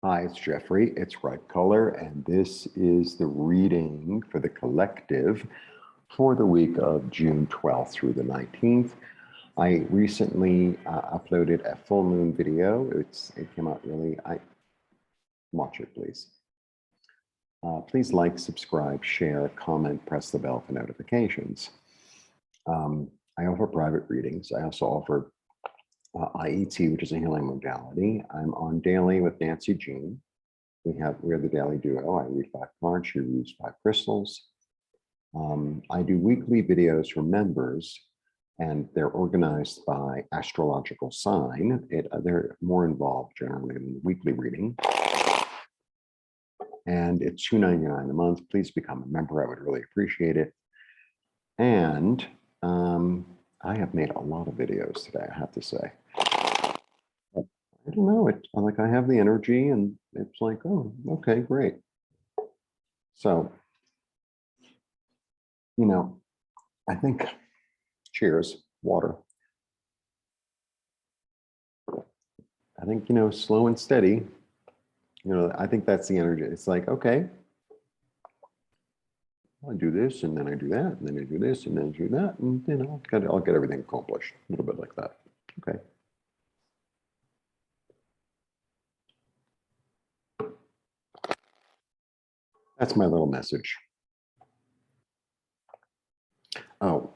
Hi, it's Jeffrey. It's Ripecolor, and this is the reading for the collective for the week of June 12th through the 19th. I recently uploaded a full moon video. It came out really. Watch it, please. Please like, subscribe, share, comment, press the bell for notifications. I offer private readings. I also offer IET, which is a healing modality. I'm on daily with Nancy Jean. We're the daily duo. I read 5 cards, she reads 5 crystals. I do weekly videos for members, and they're organized by astrological sign. They're more involved generally than the weekly reading. And it's $2.99 a month. Please become a member. I would really appreciate it. And I have made a lot of videos today, I have to say. I don't know, I have the energy, and it's like, oh, okay, great. So, I think, cheers, water. I think, slow and steady, I think that's the energy. It's like, okay, I do this, and then I do that, and then I do this, and then I do that, and I'll get everything accomplished, a little bit like that. Okay. That's my little message. Oh,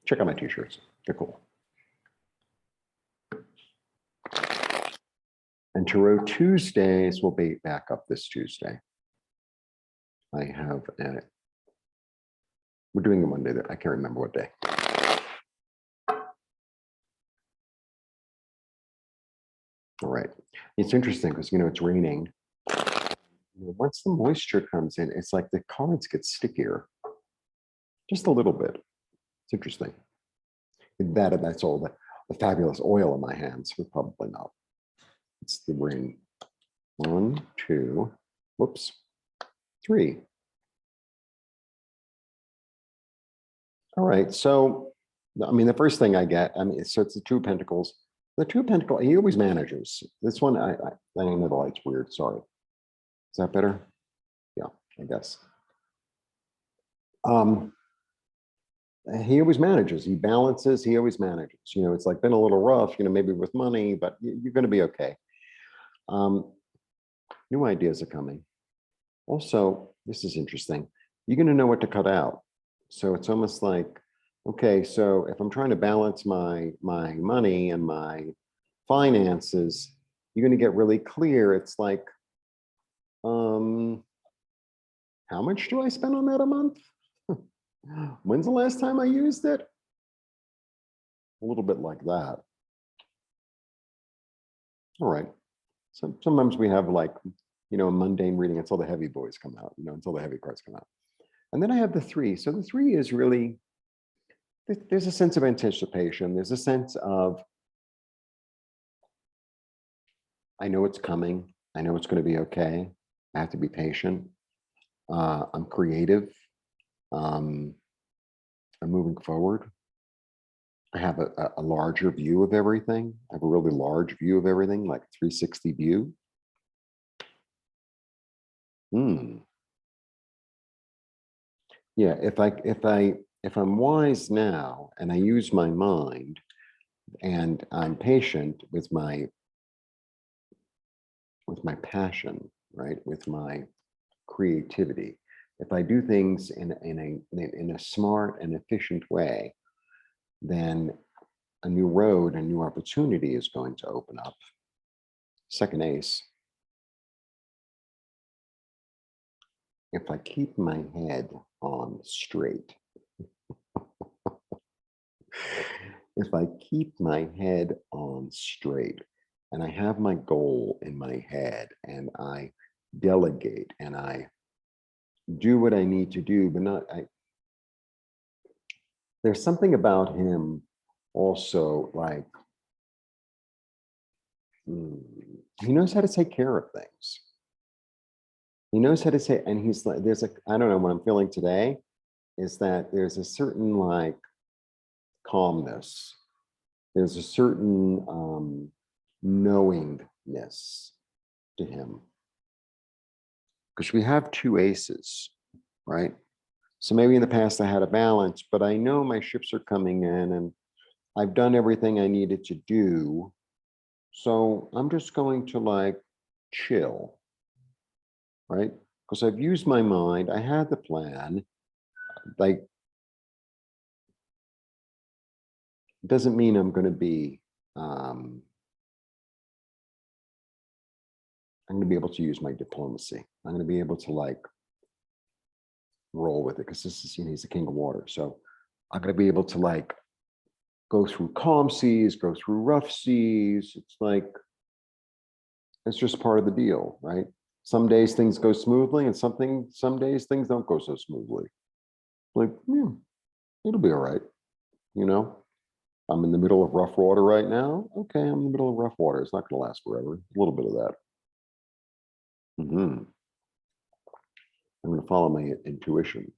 check out my t-shirts. They're cool. And Tarot Tuesdays will be back up this Tuesday. I have we're doing it Monday. I can't remember what day. All right. It's interesting because, it's raining. Once the moisture comes in, it's like the cards get stickier. Just a little bit. It's interesting. That's all the fabulous oil in my hands, but probably not. It's the rain. 1, 2, whoops, 3. All right. So, the first thing I get, so it's the 2 of Pentacles. The 2 of Pentacles, he always manages. This one, I know the light's weird. Sorry. Is that better? Yeah, I guess. He always manages. He balances. He always manages. It's like been a little rough, maybe with money, but you're going to be okay. New ideas are coming. Also, this is interesting. You're going to know what to cut out. So it's almost like, okay, so if I'm trying to balance my money and my finances, you're going to get really clear. It's like, how much do I spend on that a month? When's the last time I used it? A little bit like that. All right. So sometimes we have like, a mundane reading until the heavy boys come out, until the heavy cards come out. And then I have the 3. So the 3 is really, there's a sense of anticipation. There's a sense of, I know it's coming. I know it's going to be okay. I have to be patient. I'm creative. I'm moving forward. I have a larger view of everything. I have a really large view of everything, like a 360 view. Yeah, if I'm wise now and I use my mind and I'm patient with my passion, right? With my creativity. If I do things in a smart and efficient way, then a new road, a new opportunity is going to open up. Second ace. If I keep my head on straight, if I keep my head on straight and I have my goal in my head and I delegate and I do what I need to do, but there's something about him also, like, he knows how to take care of things. He knows how to say, and he's like, I don't know, what I'm feeling today is that there's a certain like calmness. There's a certain knowingness to him. Because we have two aces, right? So maybe in the past I had a balance, but I know my ships are coming in and I've done everything I needed to do. So I'm just going to like chill, right? Because I've used my mind, I had the plan. Like, it doesn't mean I'm going to be, I'm going to be able to use my diplomacy. I'm going to be able to like roll with it because this is, he's the king of water. So I'm going to be able to like go through calm seas, go through rough seas. It's like, it's just part of the deal, right? Some days things go smoothly and some days things don't go so smoothly. Like, yeah, it'll be all right. You know, I'm in the middle of rough water right now. Okay, I'm in the middle of rough water. It's not going to last forever. A little bit of that. I'm going to follow my intuition.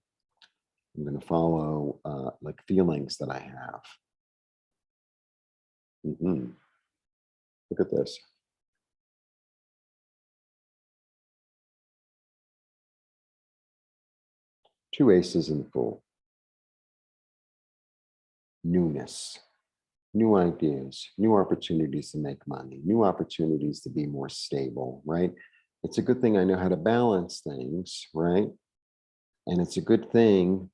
I'm going to follow like feelings that I have. Look at this. Two aces in the pool. Newness, new ideas, new opportunities to make money, new opportunities to be more stable, right? It's a good thing I know how to balance things, right? And it's a good thing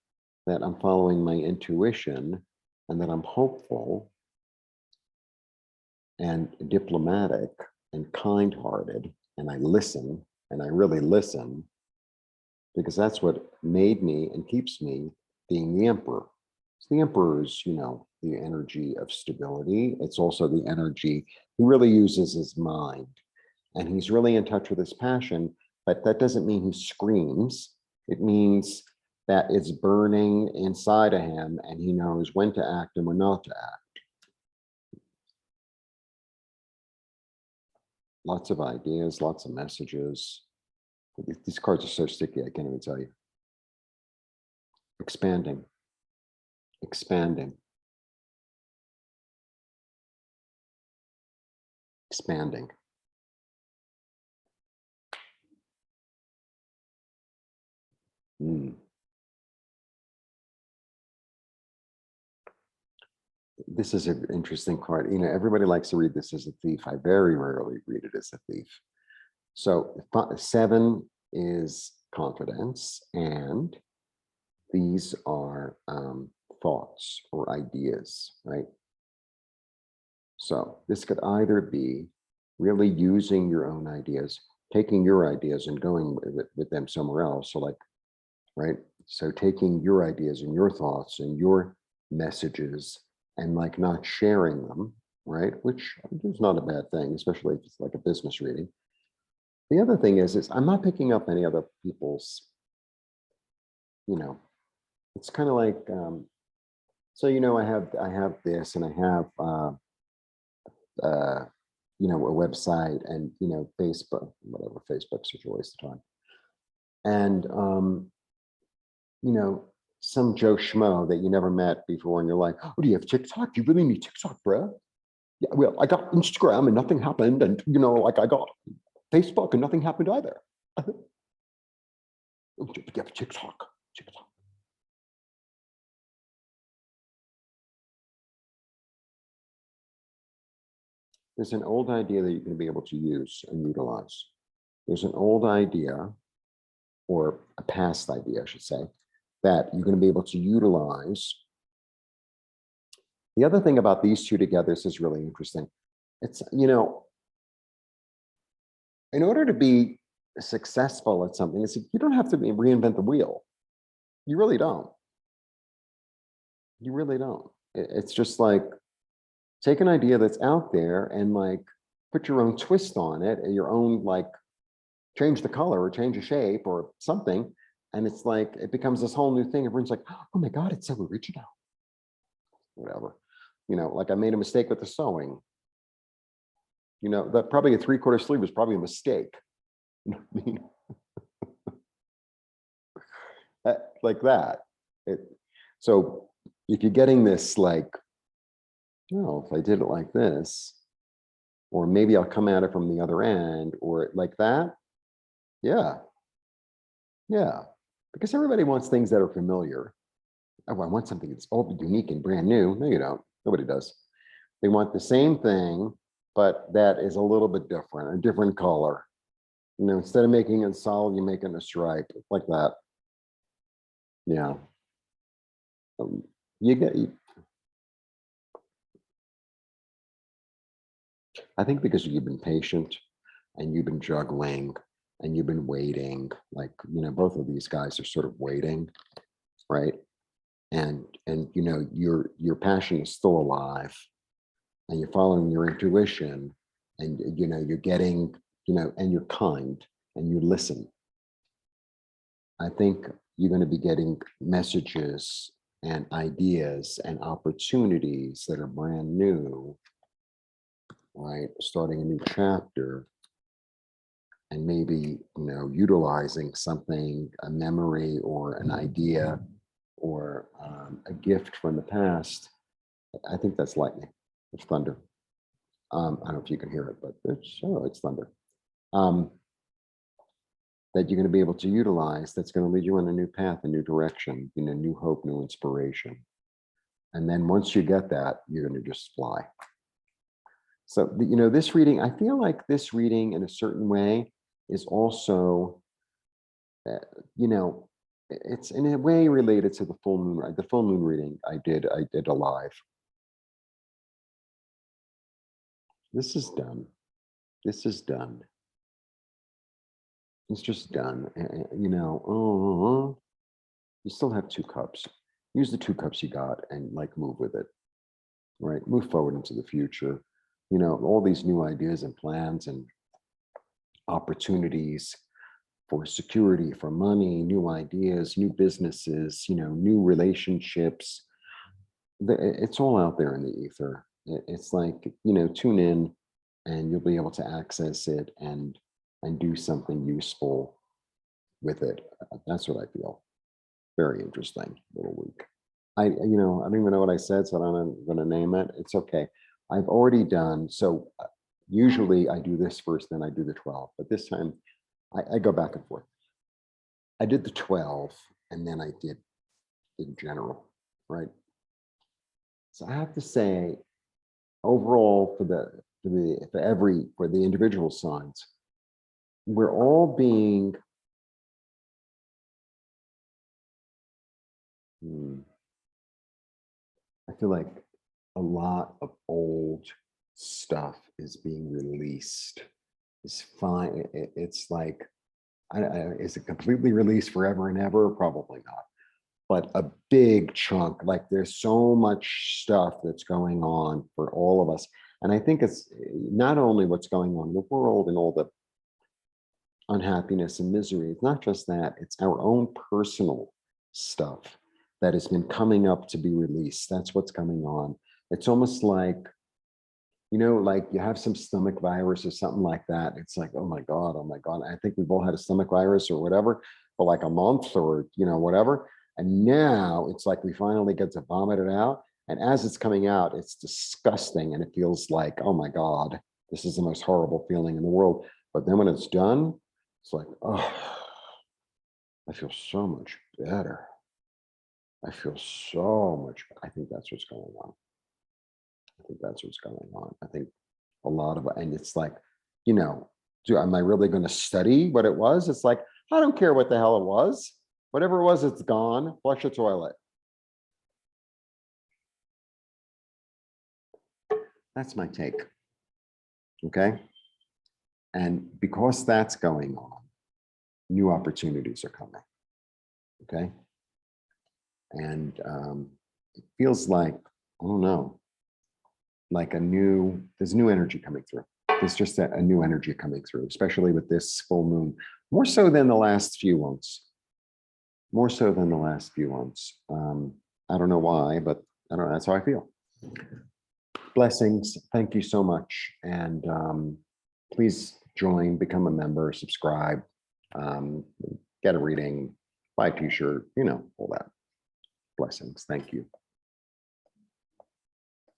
that I'm following my intuition and that I'm hopeful and diplomatic and kind-hearted, and I listen, and I really listen, because that's what made me and keeps me being the emperor. So the emperor is, you know, the energy of stability. It's also the energy, he really uses his mind, and he's really in touch with his passion, but that doesn't mean he screams. It means that it's burning inside of him and he knows when to act and when not to act. Lots of ideas, lots of messages. These cards are so sticky, I can't even tell you. Expanding, expanding, expanding. This is an interesting card. You know, everybody likes to read this as a thief. I very rarely read it as a thief. So 7 is confidence, and these are thoughts or ideas, right? So this could either be really using your own ideas, taking your ideas and going with them somewhere else. So like, right? So taking your ideas and your thoughts and your messages and like not sharing them, right? Which is not a bad thing, especially if it's like a business reading. The other thing is I'm not picking up any other people's, you know, it's kind of like, so, you know, I have this and I have, you know, a website and, you know, Facebook, whatever, Facebook's such a waste of time. And, you know, some Joe Schmo that you never met before and you're like, oh, do you have TikTok? Do you really need TikTok, bro? Yeah, well, I got Instagram and nothing happened. And, you know, like I got Facebook and nothing happened either. Yeah, TikTok. There's an old idea that you're going to be able to use and utilize. There's an old idea, or a past idea, I should say, that you're going to be able to utilize. The other thing about these two together, this is really interesting. It's, you know, in order to be successful at something, it's, you don't have to reinvent the wheel. You really don't. You really don't. It's just like, take an idea that's out there and like put your own twist on it, and your own, like, change the color or change the shape or something. And it's like, it becomes this whole new thing. Everyone's like, oh my God, it's so original. Whatever. You know, like I made a mistake with the sewing. You know, that probably a 3/4 sleeve was probably a mistake. You know what I mean? Like that. So if you're getting this, like, oh, if I did it like this, or maybe I'll come at it from the other end, or like that. Yeah, yeah, because everybody wants things that are familiar. Oh, I want something that's all unique and brand new. No, you don't. Nobody does. They want the same thing, but that is a little bit different, a different color. You know, instead of making it solid, you make it a stripe like that. Yeah. Um, you get. I think because you've been patient and you've been juggling and you've been waiting, like, both of these guys are sort of waiting, right? And your passion is still alive, and you're following your intuition, and you're getting, and you're kind and you listen. I think you're going to be getting messages and ideas and opportunities that are brand new, right? Starting a new chapter, and maybe, utilizing something, a memory or an idea or a gift from the past. I think that's lightning. It's thunder. I don't know if you can hear it, but it's thunder. That you're going to be able to utilize, that's going to lead you on a new path, a new direction, new hope, new inspiration. And then once you get that, you're going to just fly. So, this reading, I feel like this reading in a certain way is also, it's in a way related to the full moon. The full moon reading I did alive. This is done. This is done. It's just done. You still have 2 cups. Use the 2 cups you got and move with it, right? Move forward into the future. All these new ideas and plans and opportunities for security, for money, new ideas, new businesses, new relationships. It's all out there in the ether. It's like, tune in and you'll be able to access it and do something useful with it. That's what I feel. Very interesting little week. I don't even know what I said, so I'm going to name it. It's okay. I've already done, so usually I do this first, then I do the 12, but this time I go back and forth. I did the 12 and then I did in general, right? So I have to say, overall, for the individual signs, we're all being I feel like a lot of old stuff is being released. It's fine. It's like, is it completely released forever and ever? Probably not. But a big chunk, like there's so much stuff that's going on for all of us. And I think it's not only what's going on in the world and all the unhappiness and misery. It's not just that, it's our own personal stuff that has been coming up to be released. That's what's coming on. It's almost like, like you have some stomach virus or something like that. It's like, oh my God. I think we've all had a stomach virus or whatever for like a month or, whatever. And now it's like we finally get to vomit it out. And as it's coming out, it's disgusting. And it feels like, oh my God, this is the most horrible feeling in the world. But then when it's done, it's like, oh, I feel so much better. I feel so much. I think that's what's going on. I think a lot of, and it's like, am I really going to study what it was? It's like, I don't care what the hell it was. Whatever it was, it's gone. Flush the toilet. That's my take. Okay. And because that's going on, new opportunities are coming. Okay. And it feels like, I don't know, like there's new energy coming through. There's just a new energy coming through, especially with this full moon, more so than the last few ones. I don't know why, but I don't know, that's how I feel. Blessings. Thank you so much. And please join, become a member, subscribe, get a reading, buy a t-shirt, all that. Blessings. Thank you.